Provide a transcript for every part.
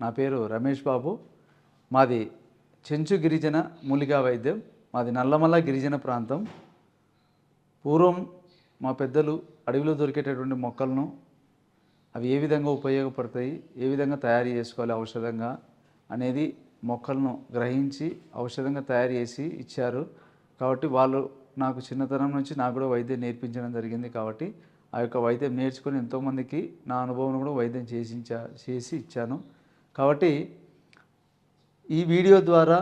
నా పేరు రమేష్ బాబు. మాది చెంచు గిరిజన మూలికా వైద్యం. మాది నల్లమల్ల గిరిజన ప్రాంతం. పూర్వం మా పెద్దలు అడవిలో దొరికేటటువంటి మొక్కలను అవి ఏ విధంగా ఉపయోగపడతాయి, ఏ విధంగా తయారు చేసుకోవాలి ఔషధంగా అనేది మొక్కలను గ్రహించి ఔషధంగా తయారు చేసి ఇచ్చారు. కాబట్టి వాళ్ళు నాకు చిన్నతనం నుంచి నాకు కూడా వైద్యం నేర్పించడం జరిగింది. కాబట్టి ఆ యొక్క వైద్యం నేర్చుకొని ఎంతోమందికి నా అనుభవం కూడా వైద్యం చేసి ఇచ్చాను. కాబట్టి ఈ వీడియో ద్వారా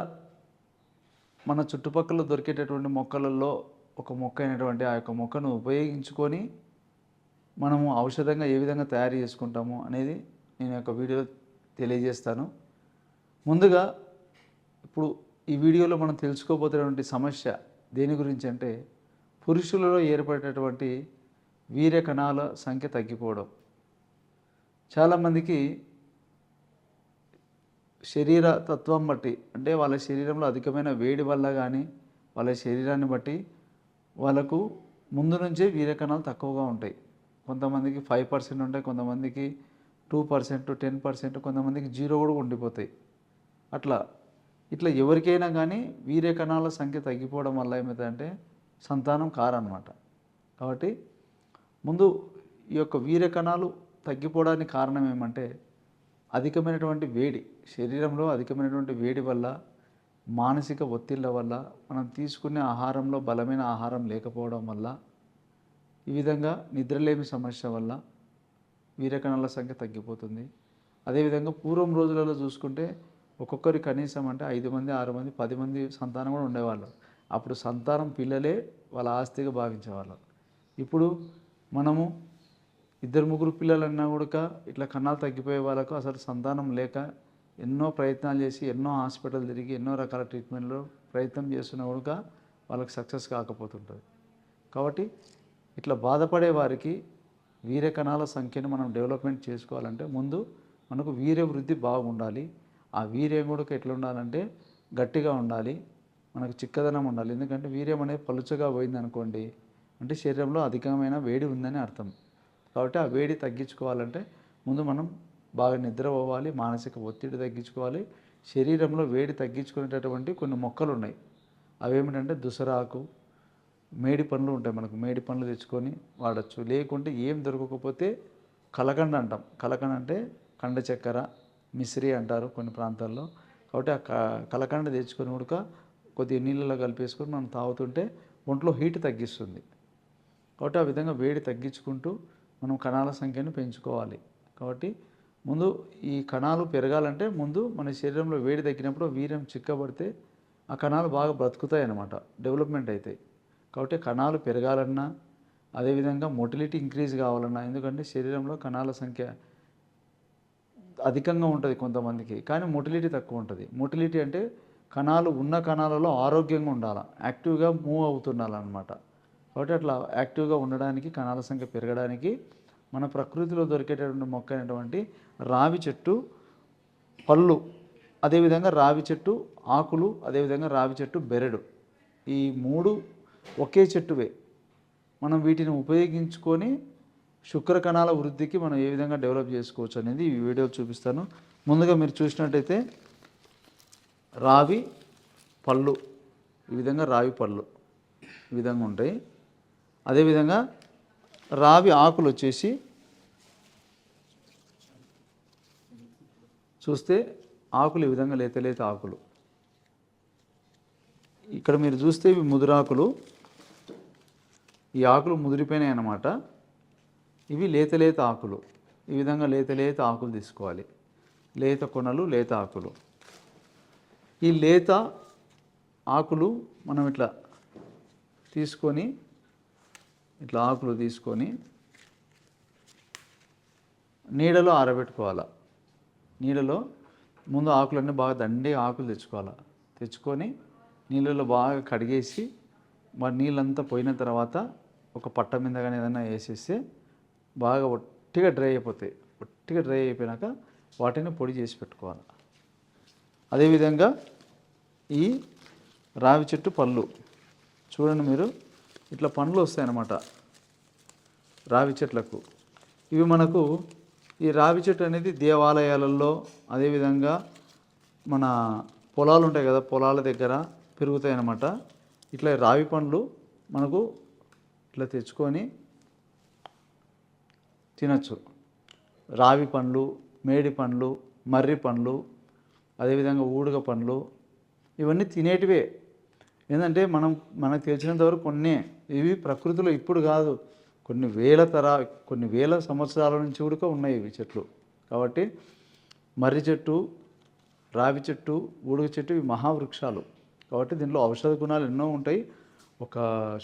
మన చుట్టుపక్కల దొరికేటటువంటి మొక్కలలో ఒక మొక్క అయినటువంటి ఆ యొక్క మొక్కను ఉపయోగించుకొని మనము ఔషధంగా ఏ విధంగా తయారు చేసుకుంటాము అనేది నేను యొక్క వీడియో తెలియజేస్తాను. ముందుగా ఇప్పుడు ఈ వీడియోలో మనం తెలుసుకోబోతున్నటువంటి సమస్య దేని గురించి అంటే పురుషులలో ఏర్పడేటటువంటి వీర్య కణాల సంఖ్య తగ్గిపోవడం. చాలామందికి శరీర తత్వం బట్టి అంటే వాళ్ళ శరీరంలో అధికమైన వేడి వల్ల కానీ వాళ్ళ శరీరాన్ని బట్టి వాళ్ళకు ముందు నుంచే వీర్య కణాలు తక్కువగా ఉంటాయి. కొంతమందికి 5% ఉంటాయి, కొంతమందికి 2%, 10%, కొంతమందికి 0 కూడా ఉండిపోతాయి. ఇట్లా ఎవరికైనా కానీ వీర్య కణాల సంఖ్య తగ్గిపోవడం వల్ల ఏమవుతుందంటే సంతానం కారన్నమాట. కాబట్టి ముందు ఈ యొక్క వీర్య కణాలు తగ్గిపోవడానికి కారణం ఏమంటే అధికమైనటువంటి వేడి, శరీరంలో అధికమైనటువంటి వేడి వల్ల, మానసిక ఒత్తిళ్ళ వల్ల, మనం తీసుకునే ఆహారంలో బలమైన ఆహారం లేకపోవడం వల్ల, ఈ విధంగా నిద్రలేమి సమస్య వల్ల వీర్య కణాల సంఖ్య తగ్గిపోతుంది. అదేవిధంగా పూర్వం రోజులలో చూసుకుంటే ఒక్కొక్కరి కనీసం అంటే 5 మంది, 6 మంది, 10 మంది సంతానం కూడా ఉండేవాళ్ళు. అప్పుడు సంతానం పిల్లలే వాళ్ళ ఆస్తిగా భావించేవాళ్ళు. ఇప్పుడు మనము 2-3 పిల్లలన్నా కూడా ఇట్లా కణాలు తగ్గిపోయే వాళ్ళకు అసలు సంతానం లేక ఎన్నో ప్రయత్నాలు చేసి ఎన్నో హాస్పిటల్ తిరిగి ఎన్నో రకాల ట్రీట్మెంట్లు ప్రయత్నం చేస్తున్నా కూడా వాళ్ళకి సక్సెస్ కాకపోతుంటుంది. కాబట్టి ఇట్లా బాధపడే వారికి వీర్య కణాల సంఖ్యను మనం డెవలప్మెంట్ చేసుకోవాలంటే ముందు మనకు వీర్య వృద్ధి బాగుండాలి. ఆ వీర్యం కూడా ఎట్లా ఉండాలంటే గట్టిగా ఉండాలి, మనకు చిక్కదనం ఉండాలి. ఎందుకంటే వీర్యం అనేది పలుచగా పోయిందనుకోండి అంటే శరీరంలో అధికమైన వేడి ఉందని అర్థం. కాబట్టి ఆ వేడి తగ్గించుకోవాలంటే ముందు మనం బాగా నిద్ర పోవాలి, మానసిక ఒత్తిడి తగ్గించుకోవాలి. శరీరంలో వేడి తగ్గించుకునేటటువంటి కొన్ని మొక్కలు ఉన్నాయి. అవేమిటంటే దుసరాకు, మేడి పండ్లు ఉంటాయి. మనకు మేడి పండ్లు తెచ్చుకొని వాడచ్చు. లేకుంటే ఏం దొరకకపోతే కలకండ అంటాం. కలకండ అంటే కండ చక్కెర, మిశ్రీ అంటారు కొన్ని ప్రాంతాల్లో. కాబట్టి ఆ కలకండ తెచ్చుకొని ఉడక కొద్దిగా నీళ్ళలో కలిపేసుకొని మనం తాగుతుంటే ఒంట్లో హీట్ తగ్గిస్తుంది. కాబట్టి ఆ విధంగా వేడి తగ్గించుకుంటూ మనం కణాల సంఖ్యను పెంచుకోవాలి. కాబట్టి ముందు ఈ కణాలు పెరగాలంటే ముందు మన శరీరంలో వేడి తగ్గినప్పుడు వీర్యం చిక్కబడితే ఆ కణాలు బాగా బ్రతుకుతాయి అన్నమాట, డెవలప్మెంట్ అవుతాయి. కాబట్టి కణాలు పెరగాలన్నా, అదేవిధంగా మొటిలిటీ ఇంక్రీజ్ కావాలన్నా, ఎందుకంటే శరీరంలో కణాల సంఖ్య అధికంగా ఉంటుంది కొంతమందికి, కానీ మొటిలిటీ తక్కువ ఉంటుంది. మొటిలిటీ అంటే కణాలు ఉన్న కణాలలో ఆరోగ్యంగా ఉండాలి, యాక్టివ్గా మూవ్ అవుతుండాలన్నమాట. కాబట్టి అట్లా యాక్టివ్గా ఉండడానికి, కణాల సంఖ్య పెరగడానికి మన ప్రకృతిలో దొరికేటటువంటి మొక్క అయినటువంటి రావి చెట్టు పళ్ళు, అదేవిధంగా రావి చెట్టు ఆకులు, అదేవిధంగా రావి చెట్టు బెరడు, ఈ 3 ఒకే చెట్టువే. మనం వీటిని ఉపయోగించుకొని శుక్ర కణాల వృద్ధికి మనం ఏ విధంగా డెవలప్ చేసుకోవచ్చు అనేది ఈ వీడియో చూపిస్తాను. ముందుగా మీరు చూసినట్టయితే రావి పళ్ళు, ఈ విధంగా రావి పళ్ళు ఈ విధంగా ఉంటాయి. అదేవిధంగా రావి ఆకులు వచ్చేసి చూస్తే ఆకులు ఈ విధంగా లేత ఆకులు. ఇక్కడ మీరు చూస్తే ఇవి ముదురాకులు, ఈ ఆకులు ముదిరిపోయినాయి అన్నమాట. ఇవి లేత ఆకులు. ఈ విధంగా లేత ఆకులు తీసుకోవాలి, లేత కొనలు, లేత ఆకులు. ఈ లేత ఆకులు మనం ఇట్లా తీసుకొని, ఇట్లా ఆకులు తీసుకొని నీడలో ఆరబెట్టుకోవాలి. నీడలో ముందు ఆకులన్నీ బాగా దండిగా ఆకులు తెచ్చుకొని నీళ్ళలో బాగా కడిగేసి మరి నీళ్ళంతా పోయిన తర్వాత ఒక పట్ట మీద కానీ ఏదైనా వేసేస్తే బాగా ఒట్టిగా డ్రై అయిపోతాయి. ఒట్టిగా డ్రై అయిపోయినాక వాటిని పొడి చేసి పెట్టుకోవాలి. అదేవిధంగా ఈ రావి చెట్టు పళ్ళు చూడండి, మీరు ఇట్లా పండ్లు వస్తాయన్నమాట రావి చెట్లకు. ఇవి మనకు ఈ రావి చెట్టు అనేది దేవాలయాలలో, అదేవిధంగా మన పొలాలు ఉంటాయి కదా, పొలాల దగ్గర పెరుగుతాయి అన్నమాట. ఇట్లా రావి పండ్లు మనకు ఇట్లా తెచ్చుకొని తినచ్చు. రావి పండ్లు, మేడి పండ్లు, మర్రి పండ్లు, అదేవిధంగా ఊడుగ పండ్లు, ఇవన్నీ తినేటివే. ఏంటంటే మనకు తెలిసినంతవరకు కొన్ని ఇవి ప్రకృతిలో ఇప్పుడు కాదు, కొన్ని వేల సంవత్సరాల నుంచి కూడా ఉన్నాయి ఇవి చెట్లు. కాబట్టి మర్రి చెట్టు, రావి చెట్టు, ఊడుగ చెట్టు ఇవి మహావృక్షాలు. కాబట్టి దీనిలో ఔషధ గుణాలు ఎన్నో ఉంటాయి. ఒక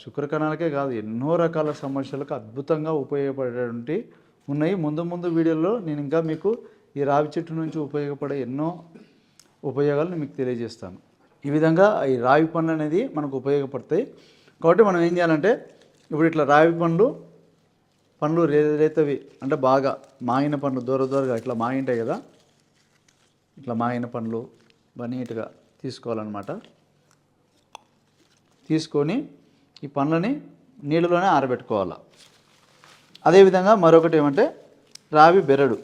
శుక్రకణాలకే కాదు, ఎన్నో రకాల సమస్యలకు అద్భుతంగా ఉపయోగపడేటువంటి ఉన్నాయి. ముందు వీడియోలో నేను ఇంకా మీకు ఈ రావి చెట్టు నుంచి ఉపయోగపడే ఎన్నో ఉపయోగాలను మీకు తెలియజేస్తాను. ఈ విధంగా ఈ రావి పండ్లు అనేది మనకు ఉపయోగపడతాయి. కాబట్టి మనం ఏం చేయాలంటే, ఇప్పుడు ఇట్లా రావి పండ్లు రేతవి అంటే బాగా మాగిన పండ్లు దూరగా ఇట్లా మాగింటాయి కదా, ఇట్లా మాగిన పండ్లు నీట్గా తీసుకోవాలన్నమాట. తీసుకొని ఈ పండ్లని నీళ్ళలోనే ఆరబెట్టుకోవాలి. అదేవిధంగా మరొకటి ఏమంటే రావి బెరడు.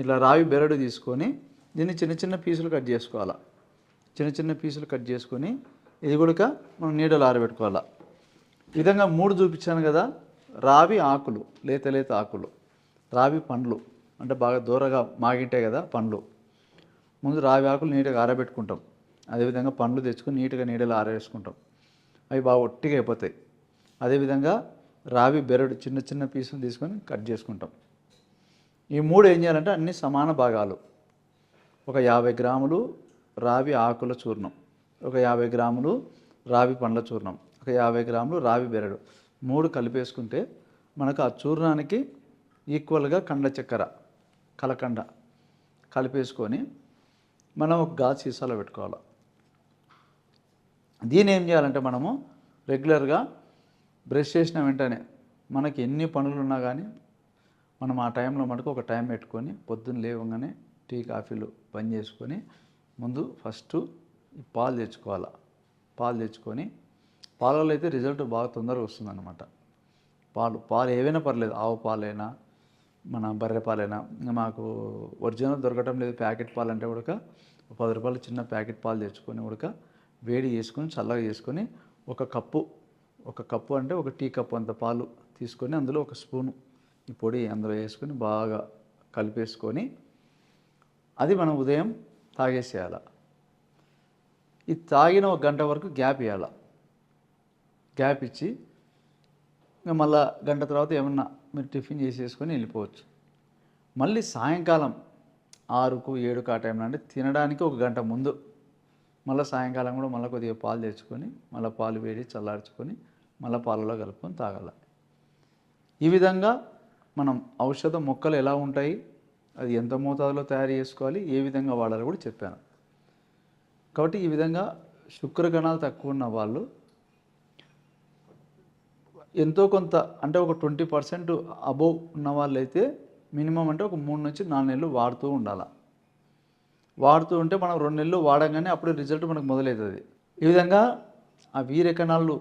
ఇట్లా రావి బెరడు తీసుకొని దీన్ని చిన్న పీసులు కట్ చేసుకోవాలి. చిన్న పీసులు కట్ చేసుకొని ఇది కూడా మనం నీడలో ఆరబెట్టుకోవాలి. ఈ విధంగా 3 చూపించాను కదా. రావి ఆకులు, లేత ఆకులు, రావి పండ్లు అంటే బాగా దూరగా మాగింటాయి కదా పండ్లు. ముందు రావి ఆకులు నీట్గా ఆరబెట్టుకుంటాం. అదేవిధంగా పండ్లు తెచ్చుకొని నీట్గా నీడలో ఆరవేసుకుంటాం. అవి బాగా ఒట్టిగా అయిపోతాయి. అదేవిధంగా రావి బెరడు చిన్న పీసులు తీసుకొని కట్ చేసుకుంటాం. ఈ 3 ఏం చేయాలంటే అన్ని సమాన భాగాలు. ఒక 50 గ్రాములు రావి ఆకుల చూర్ణం, ఒక 50 గ్రాములు రావి పండ్ల చూర్ణం, ఒక 50 గ్రాములు రావి బెరడు 3 కలిపేసుకుంటే మనకు ఆ చూర్ణానికి ఈక్వల్గా కండ చక్కెర, కలకండ కలిపేసుకొని మనం ఒక గాజు సీసాలో పెట్టుకోవాలి. దీన్ని ఏం చేయాలంటే మనము రెగ్యులర్గా బ్రష్ చేసిన వెంటనే మనకి ఎన్ని పనులు ఉన్నా కానీ మనం ఆ టైంలో మనకు ఒక టైం పెట్టుకొని పొద్దున్న లేవగానే టీ కాఫీలు బంద్ చేసుకొని ముందు ఫస్ట్ ఈ పాలు తెచ్చుకోవాలి. పాలు తెచ్చుకొని పాలలో అయితే రిజల్ట్ బాగా తొందరగా వస్తుందన్నమాట. పాలు ఏవైనా పర్లేదు, ఆవు పాలైనా మన బర్రె పాలైనా. ఇంకా మాకు ఒరిజినల్ దొరకటం లేదు, ప్యాకెట్ పాలు అంటే కూడా 10 రూపాయలు చిన్న ప్యాకెట్ పాలు తెచ్చుకొని కూడా వేడి చేసుకొని చల్లగా చేసుకొని ఒక కప్పు అంటే ఒక టీ కప్పు అంత పాలు తీసుకొని అందులో ఒక స్పూను ఈ పొడి అందులో వేసుకొని బాగా కలిపేసుకొని అది మనం ఉదయం తాగేసేయాలి. ఇది తాగిన 1 గంట వరకు గ్యాప్ ఇవ్వాలి. గ్యాప్ ఇచ్చి ఇంకా మళ్ళీ గంట తర్వాత ఏమన్నా మీరు టిఫిన్ చేసేసుకొని వెళ్ళిపోవచ్చు. మళ్ళీ సాయంకాలం 6కు 7కు ఆ టైంలో అంటే తినడానికి 1 గంట ముందు మళ్ళీ సాయంకాలం కూడా మళ్ళీ కొద్దిగా పాలు తెచ్చుకొని మళ్ళీ పాలు వేడి చల్లార్చుకొని మళ్ళీ పాలలో కలుపుకొని తాగాలి. ఈ విధంగా మనం ఔషధ మొక్కలు ఎలా ఉంటాయి, అది ఎంత మోతాదులో తయారు చేసుకోవాలి, ఏ విధంగా వాడాలో కూడా చెప్పాను. కాబట్టి ఈ విధంగా శుక్రకణాలు తక్కువ ఉన్న వాళ్ళు ఎంతో కొంత అంటే ఒక 20% అబోవ్ ఉన్న వాళ్ళైతే మినిమం అంటే ఒక 3 నుంచి 4 నెలలు వాడుతూ ఉండాలి. వాడుతూ ఉంటే మనం 2 నెలలు వాడంగానే అప్పుడు రిజల్ట్ మనకు మొదలవుతుంది. ఈ విధంగా ఆ వీర్యకణాలు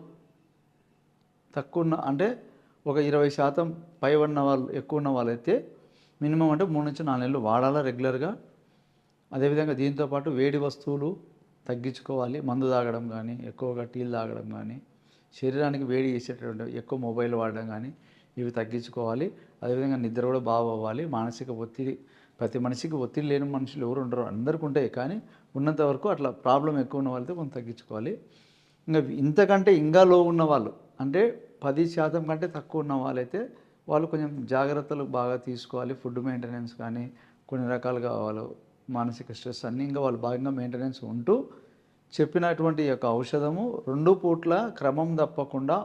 తక్కువ ఉన్న అంటే ఒక 20% పై ఉన్న వాళ్ళు ఎక్కువ ఉన్న వాళ్ళైతే మినిమం అంటే 3 నుంచి 4 నెలలు వాడాలా రెగ్యులర్గా. అదేవిధంగా దీంతోపాటు వేడి వస్తువులు తగ్గించుకోవాలి. మందు తాగడం కానీ, ఎక్కువగా టీలు తాగడం కానీ, శరీరానికి వేడి చేసేటటువంటి ఎక్కువ మొబైల్ వాడడం కానీ ఇవి తగ్గించుకోవాలి. అదేవిధంగా నిద్ర కూడా బాగా అవ్వాలి. మానసిక ఒత్తిడి, ప్రతి మనిషికి ఒత్తిడి లేని మనుషులు ఎవరు ఉండరు, అందరికీ ఉంటాయి. కానీ ఉన్నంత వరకు అట్లా ప్రాబ్లం ఎక్కువ ఉన్న వాళ్ళతో కొంత తగ్గించుకోవాలి. ఇంకా ఇంతకంటే ఇంకా లో ఉన్న వాళ్ళు అంటే 10% కంటే తక్కువ ఉన్న వాళ్ళైతే వాళ్ళు కొంచెం జాగ్రత్తలు బాగా తీసుకోవాలి. ఫుడ్ మెయింటెనెన్స్ కానీ కొన్ని రకాలుగా వాళ్ళు మానసిక స్ట్రెస్ అన్నీ ఇంకా వాళ్ళు భాగంగా మెయింటెనెన్స్ ఉంటూ చెప్పినటువంటి యొక్క ఔషధము 2 పూట్ల క్రమం తప్పకుండా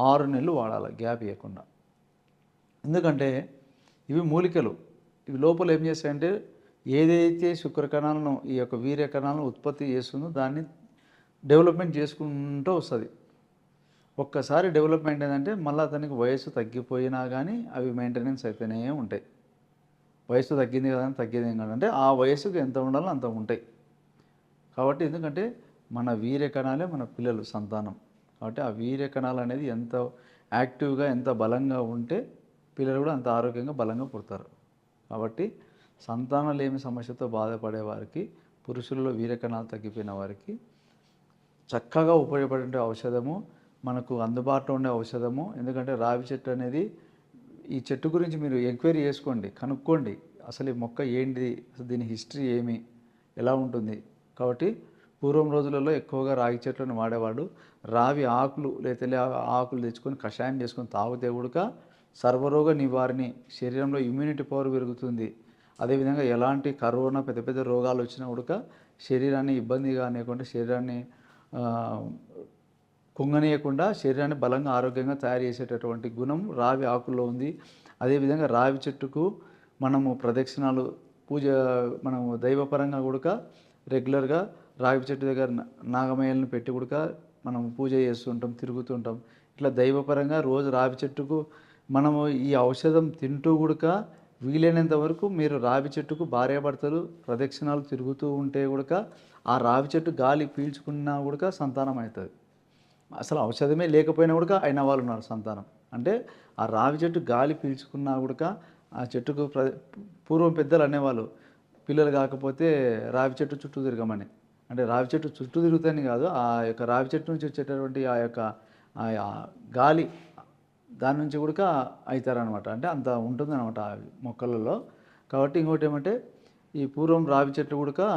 6 నెలలు వాడాలి గ్యాప్ ఇవ్వకుండా. ఎందుకంటే ఇవి మూలికలు. ఇవి లోపల ఏం చేస్తాయంటే ఏదైతే శుక్రకణాలను ఈ యొక్క వీర్య కణాలను ఉత్పత్తి చేస్తుందో దాన్ని డెవలప్మెంట్ చేసుకుంటూ వస్తుంది. ఒక్కసారి డెవలప్మెంట్ ఏంటంటే మళ్ళీ అతనికి వయసు తగ్గిపోయినా కానీ అవి మెయింటెనెన్స్ అయితేనే ఉంటాయి. వయసు తగ్గింది కదా అని తగ్గేది ఏం కాదంటే ఆ వయసుకు ఎంత ఉండాలో అంత ఉంటాయి. కాబట్టి ఎందుకంటే మన వీర్య కణాలే మన పిల్లలు, సంతానం. కాబట్టి ఆ వీర్య కణాలు అనేది ఎంత యాక్టివ్గా ఎంత బలంగా ఉంటే పిల్లలు కూడా అంత ఆరోగ్యంగా బలంగా పుడతారు. కాబట్టి సంతానలేమి సమస్యతో బాధపడే వారికి, పురుషుల్లో వీర్యకణాలు తగ్గిపోయిన వారికి చక్కగా ఉపయోగపడే ఔషధము, మనకు అందుబాటులో ఉండే ఔషధము. ఎందుకంటే రావి చెట్టు అనేది, ఈ చెట్టు గురించి మీరు ఎంక్వైరీ చేసుకోండి, కనుక్కోండి. అసలు ఈ మొక్క ఏంటిది, అసలు దీని హిస్టరీ ఏమి, ఎలా ఉంటుంది. కాబట్టి పూర్వం రోజులలో ఎక్కువగా రాగి చెట్లను వాడేవాడు. రావి ఆకులు లేదా ఆకులు తెచ్చుకొని కషాయం చేసుకొని తాగితే కూడా సర్వరోగ నివారణ, శరీరంలో ఇమ్యూనిటీ పవర్ పెరుగుతుంది. అదేవిధంగా ఎలాంటి కరోనా పెద్ద పెద్ద రోగాలు వచ్చినా కూడా శరీరాన్ని ఇబ్బంది కానివ్వకుండా, శరీరాన్ని కుంగనీయకుండా, శరీరాన్ని బలంగా ఆరోగ్యంగా తయారు చేసేటటువంటి గుణం రావి ఆకుల్లో ఉంది. అదేవిధంగా రావి చెట్టుకు మనము ప్రదక్షిణాలు, పూజ, మనము దైవపరంగా కూడా రెగ్యులర్గా రావి చెట్టు దగ్గర నాగమయ్యలను పెట్టి కూడా మనం పూజ చేస్తుంటాం, తిరుగుతుంటాం. ఇట్లా దైవపరంగా రోజు రావి చెట్టుకు మనము ఈ ఔషధం తింటూ కూడా వీలైనంత వరకు మీరు రావి చెట్టుకు భార్యాభర్తలు ప్రదక్షిణాలు తిరుగుతూ ఉంటే కూడా ఆ రావి చెట్టు గాలి పీల్చుకున్నా కూడా సంతానం అవుతుంది. అసలు ఔషధమే లేకపోయినా కూడా అయిన వాళ్ళు ఉన్నారు సంతానం. అంటే ఆ రావి చెట్టు గాలి పీల్చుకున్నా కూడా ఆ చెట్టుకు పూర్వం పెద్దలు అనేవాళ్ళు, పిల్లలు కాకపోతే రావి చెట్టు చుట్టూ తిరగమని. అంటే రావి చెట్టు చుట్టూ తిరుగుతాయని కాదు, ఆ యొక్క రావి చెట్టు నుంచి వచ్చేటటువంటి ఆ యొక్క గాలి, దాని నుంచి కూడా అవుతారనమాట. అంటే అంత ఉంటుందన్నమాట ఆ మొక్కలలో. కాబట్టి ఇంకోటి ఏమంటే, ఈ పూర్వం రావి చెట్టు కూడా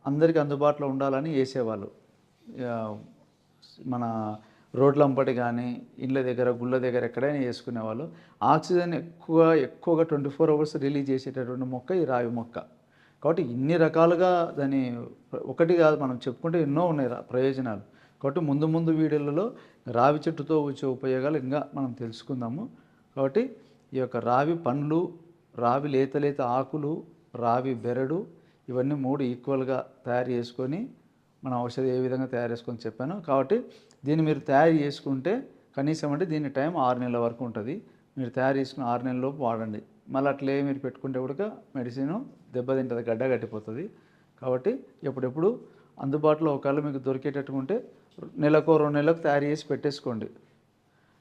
అందరికీ అందుబాటులో ఉండాలని వేసేవాళ్ళు. మన రోడ్లంపటి కానీ, ఇండ్ల దగ్గర, గుళ్ళ దగ్గర ఎక్కడైనా వేసుకునేవాళ్ళు. ఆక్సిజన్ ఎక్కువగా 24 hours రిలీజ్ చేసేటటువంటి మొక్క ఈ రావి మొక్క. కాబట్టి ఇన్ని రకాలుగా దాని ఒకటి కాదు, మనం చెప్పుకుంటే ఎన్నో ఉన్నాయి ప్రయోజనాలు. కాబట్టి ముందు ముందు వీడియోలలో రావి చెట్టుతో వచ్చే ఉపయోగాలు ఇంకా మనం తెలుసుకుందాము. కాబట్టి ఈ యొక్క రావి పండ్లు, రావి లేత ఆకులు, రావి బెరడు, ఇవన్నీ 3 ఈక్వల్గా తయారు చేసుకొని మన ఔషధం ఏ విధంగా తయారు చేసుకొని చెప్పాను. కాబట్టి దీన్ని మీరు తయారు చేసుకుంటే కనీసం అంటే దీని టైం 6 నెలల వరకు ఉంటుంది. మీరు తయారు చేసుకుని 6 నెలల లోపు వాడండి. మళ్ళీ అట్లే మీరు పెట్టుకుంటే కూడా మెడిసిన్ దెబ్బతింటుంది, గడ్డ కట్టిపోతుంది. కాబట్టి ఎప్పుడెప్పుడు అందుబాటులో ఒకవేళ మీకు దొరికేటట్టుగా ఉంటే నెలకో 2 నెలలకు తయారు చేసి పెట్టేసుకోండి.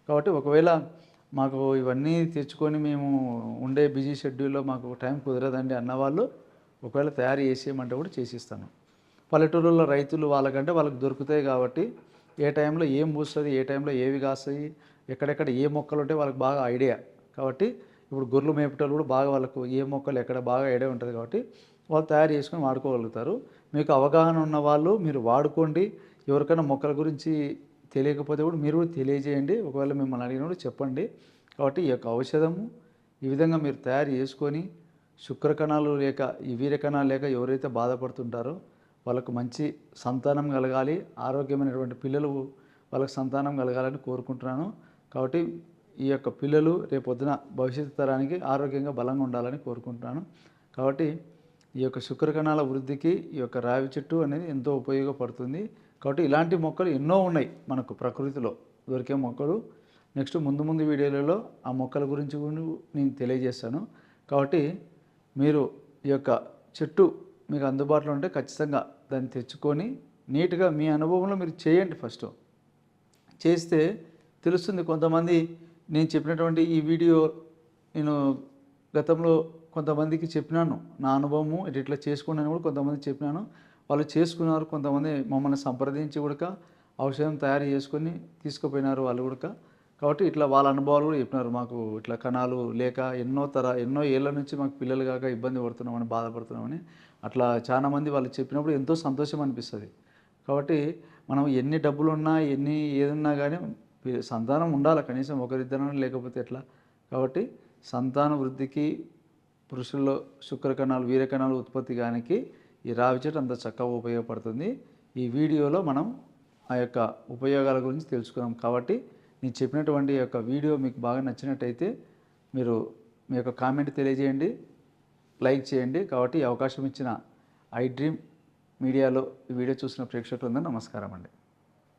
కాబట్టి ఒకవేళ మాకు ఇవన్నీ తెచ్చుకొని మేము ఉండే బిజీ షెడ్యూల్లో మాకు టైం కుదరదండి అన్నవాళ్ళు ఒకవేళ తయారు చేసేయమంటే కూడా చేసిస్తాను. పల్లెటూరులో రైతులు వాళ్ళకంటే వాళ్ళకి దొరుకుతాయి కాబట్టి ఏ టైంలో ఏం పూస్తుంది, ఏ టైంలో ఏవి కాస్తాయి, ఎక్కడెక్కడ ఏ మొక్కలు ఉంటే వాళ్ళకి బాగా ఐడియా. కాబట్టి ఇప్పుడు గొర్రెలు మేపటోళ్ళు కూడా బాగా వాళ్ళకు ఏ మొక్కలు ఎక్కడ బాగా ఐడియా ఉంటుంది. కాబట్టి వాళ్ళు తయారు చేసుకొని వాడుకోగలుగుతారు. మీకు అవగాహన ఉన్న వాళ్ళు మీరు వాడుకోండి. ఎవరికైనా మొక్కల గురించి తెలియకపోతే కూడా మీరు కూడా తెలియజేయండి. ఒకవేళ మిమ్మల్ని అడిగినప్పుడు చెప్పండి. కాబట్టి ఈ యొక్క ఔషధము ఈ విధంగా మీరు తయారు చేసుకొని శుక్రకణాలు లేక ఈ వీర్యకణాలు లేక ఎవరైతే బాధపడుతుంటారో వాళ్ళకు మంచి సంతానం కలగాలి, ఆరోగ్యమైనటువంటి పిల్లలు వాళ్ళకి సంతానం కలగాలని కోరుకుంటున్నాను. కాబట్టి ఈ యొక్క పిల్లలు రేపొద్దున భవిష్యత్తు తరానికి ఆరోగ్యంగా బలంగా ఉండాలని కోరుకుంటున్నాను. కాబట్టి ఈ యొక్క శుక్రకణాల వృద్ధికి ఈ యొక్క రావి చెట్టు అనేది ఎంతో ఉపయోగపడుతుంది. కాబట్టి ఇలాంటి మొక్కలు ఎన్నో ఉన్నాయి మనకు ప్రకృతిలో దొరికే మొక్కలు. నెక్స్ట్ ముందు వీడియోలలో ఆ మొక్కల గురించి కూడా నేను తెలియజేస్తాను. కాబట్టి మీరు ఈ యొక్క చెట్టు మీకు అందుబాటులో ఉంటే ఖచ్చితంగా దాన్ని తెచ్చుకొని నీట్గా మీ అనుభవంలో మీరు చేయండి. ఫస్ట్ చేస్తే తెలుస్తుంది. కొంతమంది నేను చెప్పినటువంటి ఈ వీడియో నేను గతంలో కొంతమందికి చెప్పినాను, నా అనుభవము ఇట్లా చేసుకున్నాను కూడా కొంతమంది చెప్పినాను. వాళ్ళు చేసుకున్నారు. కొంతమంది మమ్మల్ని సంప్రదించి కూడా ఔషధం తయారు చేసుకొని తీసుకుపోయినారు వాళ్ళు కూడా. కాబట్టి ఇట్లా వాళ్ళ అనుభవాలు కూడా చెప్పినారు. మాకు ఇట్లా కణాలు లేక ఎన్నో ఏళ్ళ నుంచి మాకు పిల్లలు కాక ఇబ్బంది పడుతున్నామని, బాధపడుతున్నామని అట్లా చాలామంది వాళ్ళు చెప్పినప్పుడు ఎంతో సంతోషం అనిపిస్తుంది. కాబట్టి మనం ఎన్ని డబ్బులున్నా ఏదున్నా కానీ సంతానం ఉండాలి, కనీసం ఒకరిద్దరు లేకపోతే ఎట్లా. కాబట్టి సంతాన వృద్ధికి, పురుషుల్లో శుక్రకణాలు, వీర్యకణాలు ఉత్పత్తి కానికి ఈ రావి చెట్టు అంత చక్కగా ఉపయోగపడుతుంది. ఈ వీడియోలో మనం ఆ యొక్క ఉపయోగాల గురించి తెలుసుకున్నాం. కాబట్టి నేను చెప్పినటువంటి యొక్క వీడియో మీకు బాగా నచ్చినట్టయితే మీరు మీ యొక్క కామెంట్ తెలియజేయండి, లైక్ చేయండి. కాబట్టి ఈ అవకాశం ఇచ్చిన ఐ డ్రీమ్ మీడియాలో ఈ వీడియో చూసిన ప్రేక్షకులందరూ నమస్కారం అండి.